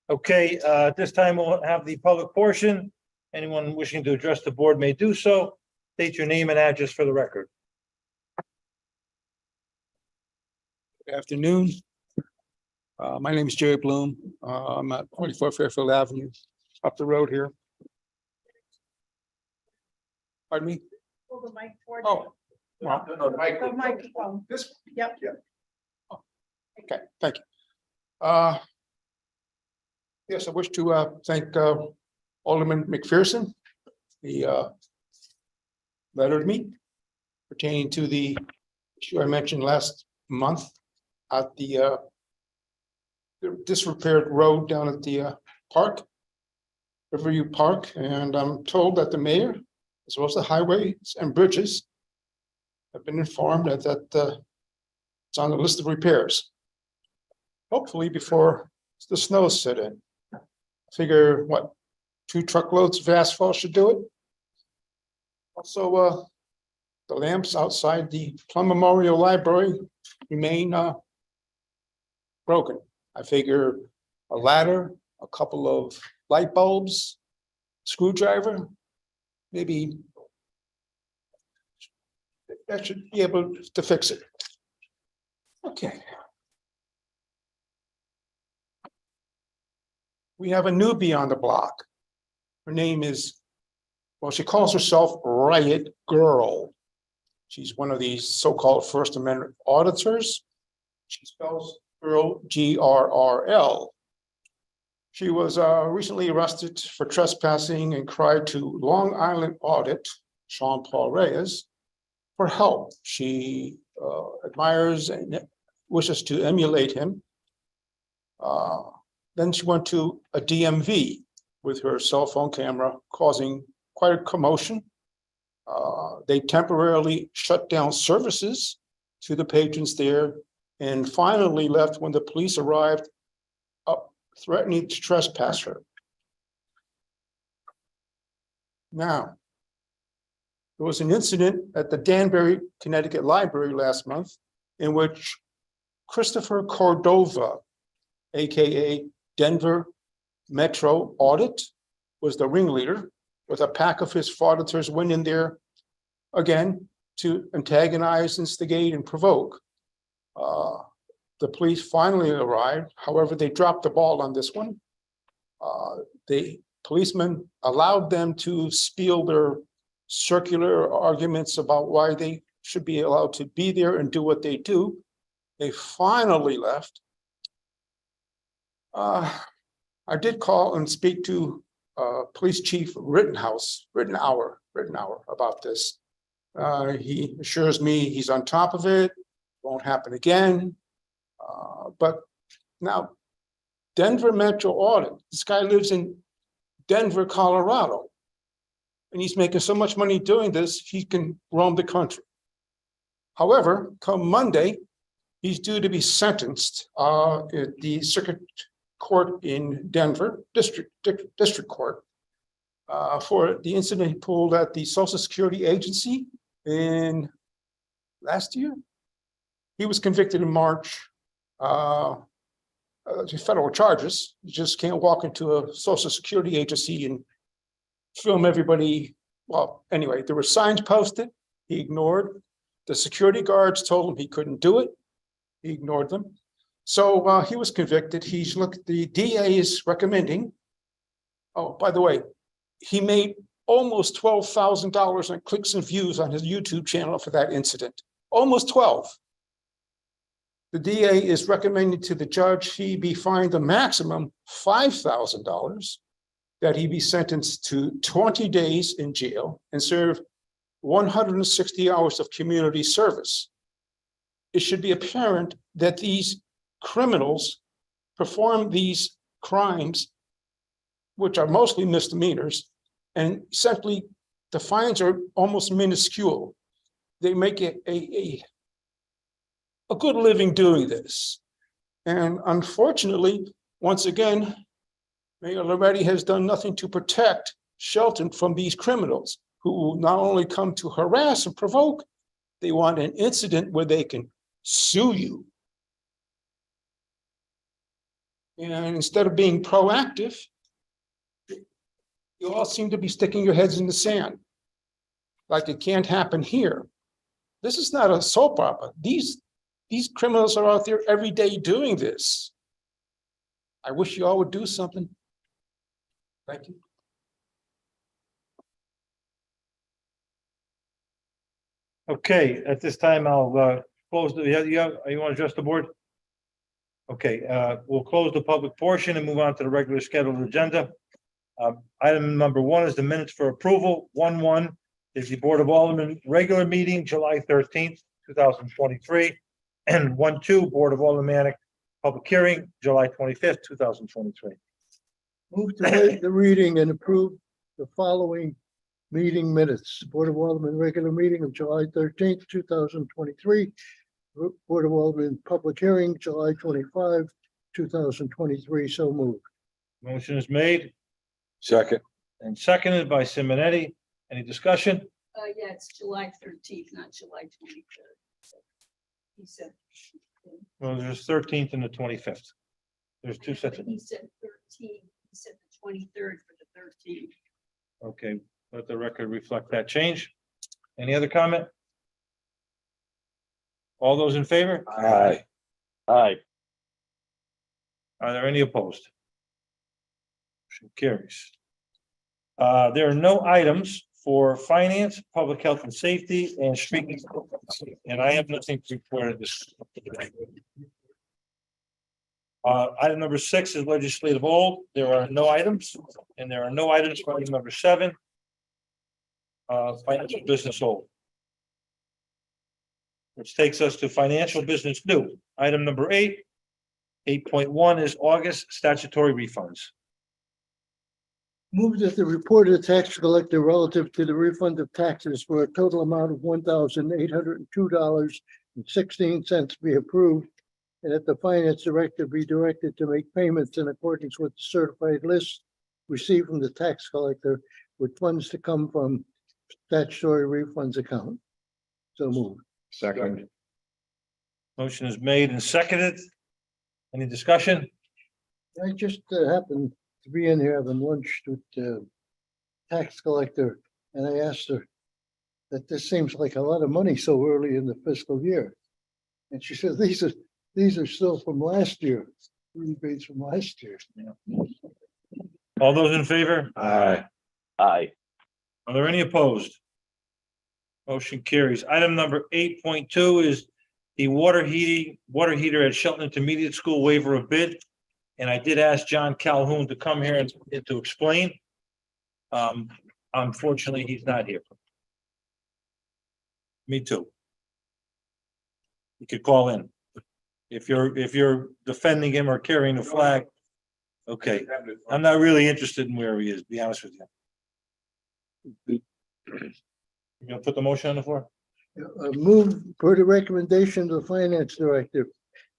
Okay, at this time we'll have the public portion. Anyone wishing to address the board may do so. State your name and address for the record. Good afternoon. My name is Jerry Bloom. I'm at 44 Fairfield Avenue, up the road here. Pardon me? Pull the mic forward. Oh, well, No, the mic. The microphone. this, Yep. okay, thank you. Yes, I wish to thank Alderman McPherson. He lettered me pertaining to the issue I mentioned last month at the disrepaired road down at the park, Riverview Park, and I'm told that the mayor, as well as the highways and bridges, have been informed that it's on the list of repairs. Hopefully before the snows set in. I figure what, 2 truckloads of asphalt should do it. Also, the lamps outside the Plum Memorial Library remain broken. I figure a ladder, a couple of light bulbs, screwdriver, maybe that should be able to fix it. Okay. We have a newbie on the block. Her name is, well, she calls herself Riot Girl. She's one of these so-called First Amendment auditors. She spells girl G-R-R-L. She was recently arrested for trespassing and cried to Long Island Audit, Sean Paul Reyes, for help. She admires and wishes to emulate him. Then she went to a DMV with her cell phone camera, causing quite a commotion. They temporarily shut down services to the patrons there and finally left when the police arrived, threatening to trespass her. Now, there was an incident at the Danbury, Connecticut Library last month in which Christopher Cordova, AKA Denver Metro Audit, was the ringleader with a pack of his auditors, went in there again to antagonize, instigate, and provoke. The police finally arrived. However, they dropped the ball on this one. The policemen allowed them to spiel their circular arguments about why they should be allowed to be there and do what they do. They finally left. I did call and speak to Police Chief Rittenhour about this. He assures me he's on top of it, won't happen again. But now, Denver Metro Audit, this guy lives in Denver, Colorado, and he's making so much money doing this, he can roam the country. However, come Monday, he's due to be sentenced at the Circuit Court in Denver, District Court, for the incident he pulled at the Social Security Agency in last year. He was convicted in March. Federal charges. You just can't walk into a Social Security agency and film everybody. Well, anyway, there were signs posted. He ignored. The security guards told him he couldn't do it. He ignored them. So he was convicted. The DA is recommending. Oh, by the way, he made almost $12,000 in clicks and views on his YouTube channel for that incident. Almost 12. The DA is recommending to the judge he be fined a maximum $5,000, that he be sentenced to 20 days in jail and serve 160 hours of community service. It should be apparent that these criminals perform these crimes, which are mostly misdemeanors, and essentially the fines are almost minuscule. They make it a good living doing this. And unfortunately, once again, Mayor Loretti has done nothing to protect Shelton from these criminals who not only come to harass and provoke, they want an incident where they can sue you. And instead of being proactive, you all seem to be sticking your heads in the sand. Like it can't happen here. This is not a soap opera. These criminals are out there every day doing this. I wish you all would do something. Thank you. Okay, at this time, I'll close the, you want to address the board? Okay, we'll close the public portion and move on to the regular scheduled agenda. Item number 1 is the minutes for approval. 1-1 is the Board of Aldermen regular meeting, July 13th, 2023. And 1-2, Board of Aldermanic public hearing, July 25th, 2023. Move to waive the reading and approve the following meeting minutes. Board of Aldermen regular meeting of July 13th, 2023. Board of Aldermen public hearing, July 25, 2023. So moved. Motion is made Second. and seconded by Simonetti. Any discussion? Yeah, it's July 13th, not July 23rd. He said. Well, there's 13th and the 25th. There's two sets of, He said 13th, he said the 23rd for the 13th. okay, let the record reflect that change. Any other comment? All those in favor? Aye. Aye. Are there any opposed? Motion carries. There are no items for finance, public health and safety, and street. And I have nothing to report at this. Item number 6 is legislative hold. There are no items, and there are no items for item number 7. Financial business hold. Which takes us to financial business new. Item number 8. 8.1 is August statutory refunds. Move that the report of the tax collector relative to the refund of taxes for a total amount of $1,802.16 be approved, and that the finance director be directed to make payments in accordance with the certified list received from the tax collector with funds to come from statutory refunds account. So moved. Second. Motion is made and seconded. Any discussion? I just happened to be in here having lunch with the tax collector, and I asked her that this seems like a lot of money so early in the fiscal year. And she said, these are still from last year, rebates from last year. All those in favor? Aye. Aye. Are there any opposed? Motion carries. Item number 8.2 is the water heater at Shelton Intermediate School waiver of bid. And I did ask John Calhoun to come here and to explain. Unfortunately, he's not here. Me too. You could call in. If you're defending him or carrying the flag. Okay, I'm not really interested in where he is, to be honest with you. You gonna put the motion on the floor? Move per the recommendation of the finance director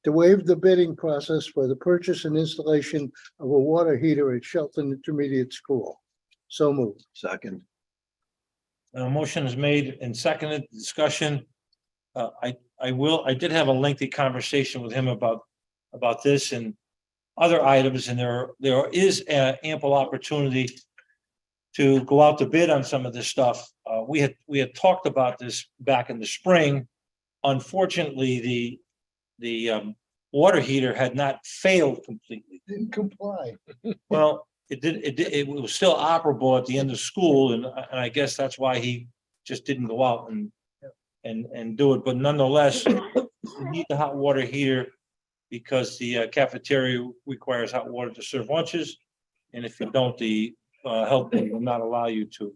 to waive the bidding process for the purchase and installation of a water heater at Shelton Intermediate School. So moved. Second. Motion is made and seconded. Discussion. I did have a lengthy conversation with him about this and other items, and there is ample opportunity to go out to bid on some of this stuff. We had talked about this back in the spring. Unfortunately, the water heater had not failed completely. Didn't comply. Well, it was still operable at the end of school, and I guess that's why he just didn't go out and do it. But nonetheless, you need the hot water heater because the cafeteria requires hot water to serve lunches, and if you don't, the health board will not allow you to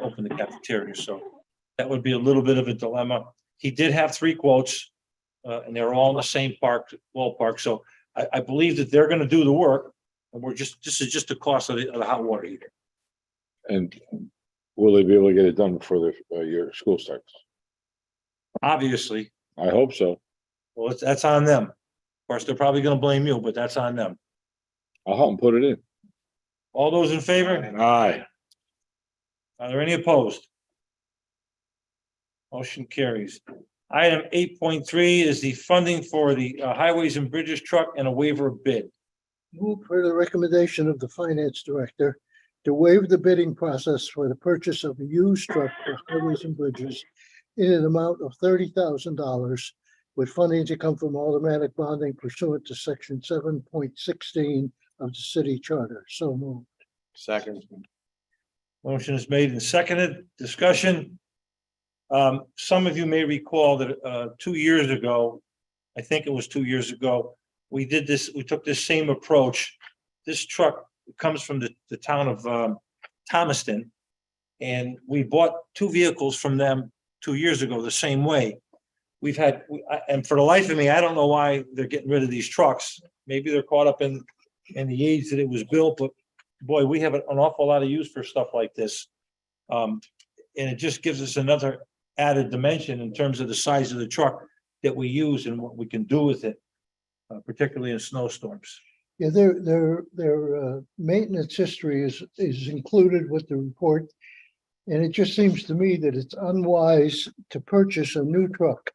open the cafeteria. So that would be a little bit of a dilemma. He did have 3 quotes, and they're all in the same ballpark. So I believe that they're going to do the work, and this is just the cost of the hot water heater. And will they be able to get it done before your school starts? Obviously, I hope so. well, that's on them. Of course, they're probably going to blame you, but that's on them. I'll help them put it in. All those in favor? Aye. Are there any opposed? Motion carries. Item 8.3 is the funding for the highways and bridges truck and a waiver of bid. Move for the recommendation of the finance director to waive the bidding process for the purchase of a used truck for highways and bridges in an amount of $30,000 with funding to come from automatic bonding pursuant to section 7.16 of the city charter. So moved. Second. Motion is made and seconded. Discussion. Some of you may recall that 2 years ago, I think it was 2 years ago, we took this same approach. This truck comes from the town of Thomaston. And we bought 2 vehicles from them 2 years ago, the same way. And for the life of me, I don't know why they're getting rid of these trucks. Maybe they're caught up in the age that it was built, but boy, we have an awful lot of use for stuff like this. And it just gives us another added dimension in terms of the size of the truck that we use and what we can do with it, particularly in snowstorms. Yeah, their maintenance history is included with the report. And it just seems to me that it's unwise to purchase a new truck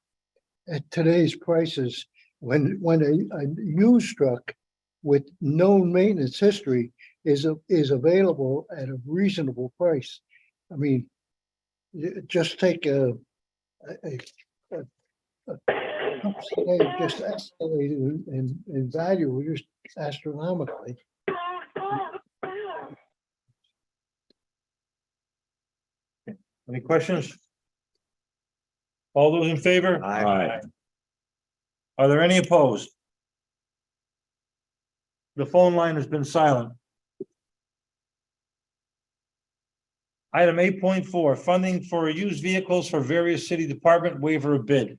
at today's prices when a used truck with known maintenance history is available at a reasonable price. I mean, just take a just escalated in value, just astronomically. Any questions? All those in favor? Aye. Are there any opposed? The phone line has been silent. Item 8.4, funding for used vehicles for various city department waiver of bid.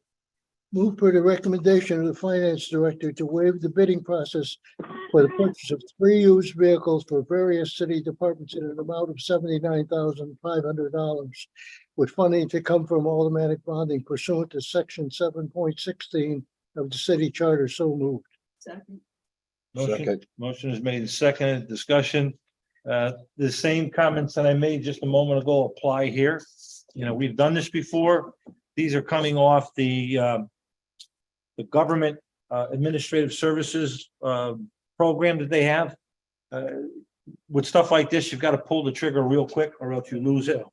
Move for the recommendation of the finance director to waive the bidding process for the purchase of 3 used vehicles for various city departments in an amount of $79,500 with funding to come from automatic bonding pursuant to section 7.16 of the city charter. So moved. Second. Motion is made and seconded. Discussion. The same comments that I made just a moment ago apply here. You know, we've done this before. These are coming off the government administrative services program that they have. With stuff like this, you've got to pull the trigger real quick or else you lose it.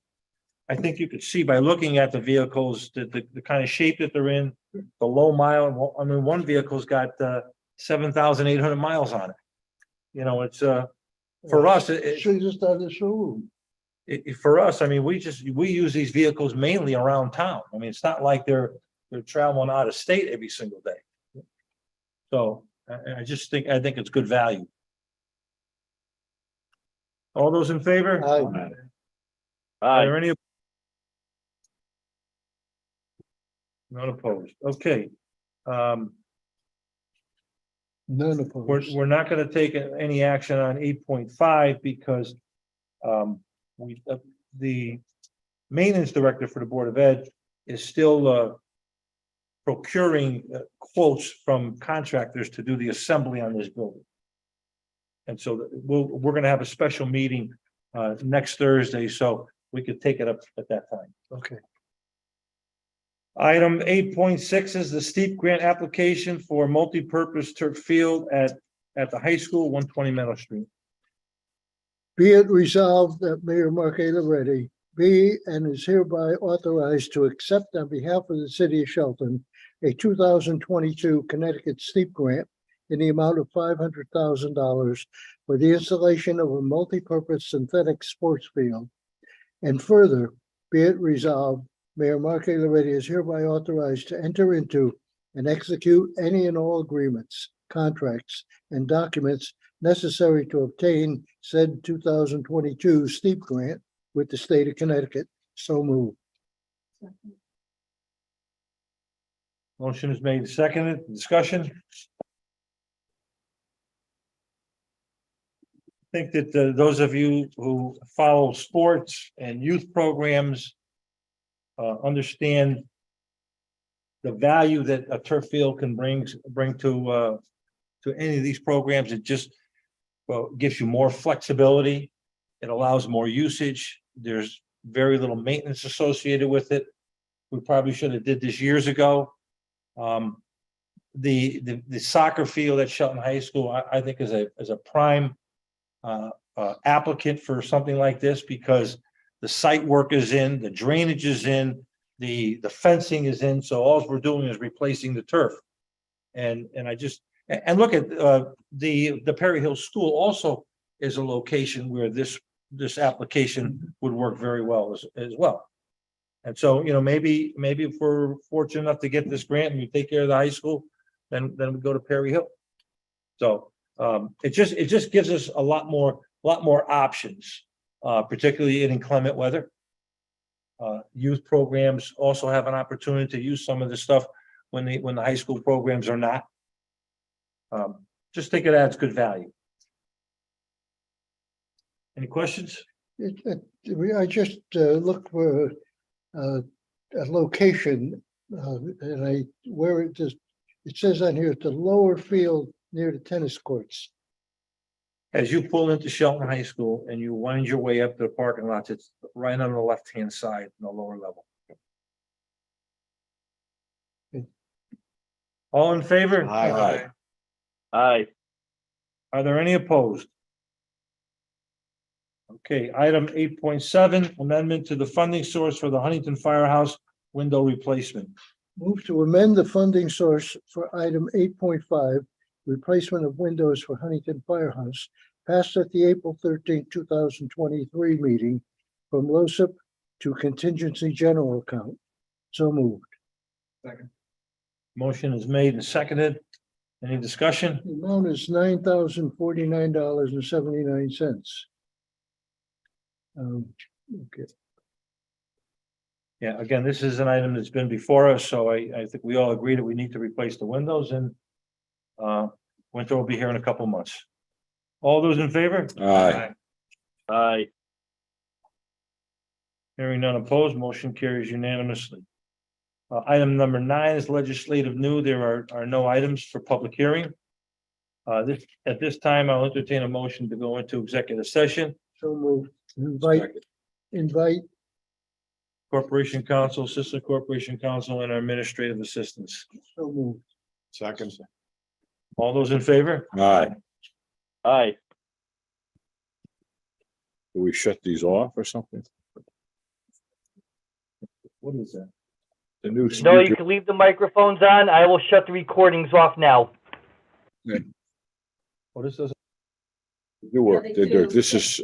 I think you could see by looking at the vehicles, the kind of shape that they're in, the low mile. I mean, one vehicle's got 7,800 miles on it. You know, it's for us, Should just start the showroom. for us, I mean, we use these vehicles mainly around town. I mean, it's not like they're traveling out of state every single day. So I think it's good value. All those in favor? Aye. Are there any? Not opposed. Okay. None opposed. We're not gonna take any action on 8.5 because the maintenance director for the Board of Ed is still procuring quotes from contractors to do the assembly on this building. And so we're gonna have a special meeting next Thursday, so we could take it up at that time. Okay. Item 8.6 is the steep grant application for multi-purpose turf field at the high school, 120 Meadow Street. Be it resolved that Mayor Mark A. Loretti be and is hereby authorized to accept on behalf of the city of Shelton a 2022 Connecticut steep grant in the amount of $500,000 for the installation of a multi-purpose synthetic sports field. And further, be it resolved, Mayor Mark A. Loretti is hereby authorized to enter into and execute any and all agreements, contracts, and documents necessary to obtain said 2022 steep grant with the state of Connecticut. So moved. Second. Motion is made and seconded. Discussion. I think that those of you who follow sports and youth programs understand the value that a turf field can bring to any of these programs. It just gives you more flexibility. It allows more usage. There's very little maintenance associated with it. We probably should have did this years ago. the soccer field at Shelton High School, I think is a prime applicant for something like this, because the site work is in, the drainage is in, the fencing is in, so all we're doing is replacing the turf. And I just, and look at the Perry Hill School also is a location where this application would work very well as well. And so, maybe if we're fortunate enough to get this grant and we take care of the high school, then we go to Perry Hill. So it just gives us a lot more options, particularly in inclement weather. Youth programs also have an opportunity to use some of this stuff when the high school programs are not. Just think it adds good value. Any questions? I just looked for a location, and where it says on here, the lower field near the tennis courts. As you pull into Shelton High School and you wind your way up to the parking lots, it's right on the left-hand side, in the lower level. All in favor? Aye. Aye. Are there any opposed? Okay, item 8.7, amendment to the funding source for the Huntington Firehouse window replacement. Move to amend the funding source for item 8.5, replacement of windows for Huntington Firehouse, passed at the April 13, 2023 meeting from LoSiP to contingency general account. So moved. Motion is made and seconded. Any discussion? The amount is $9,049.79. Okay. Yeah, again, this is an item that's been before us, so I think we all agree that we need to replace the windows, and winter will be here in a couple months. All those in favor? Aye. Aye. Hearing none opposed, motion carries unanimously. Item number 9 is legislative new. There are no items for public hearing. At this time, I'll entertain a motion to go into executive session. So moved. Invite Corporation Counsel, Assistant Corporation Counsel, and our administrative assistants. so moved. Second. All those in favor? Aye. Aye. Do we shut these off or something? What is that? The new. No, you can leave the microphones on. I will shut the recordings off now. What is this? Do work. Yeah, they do. This is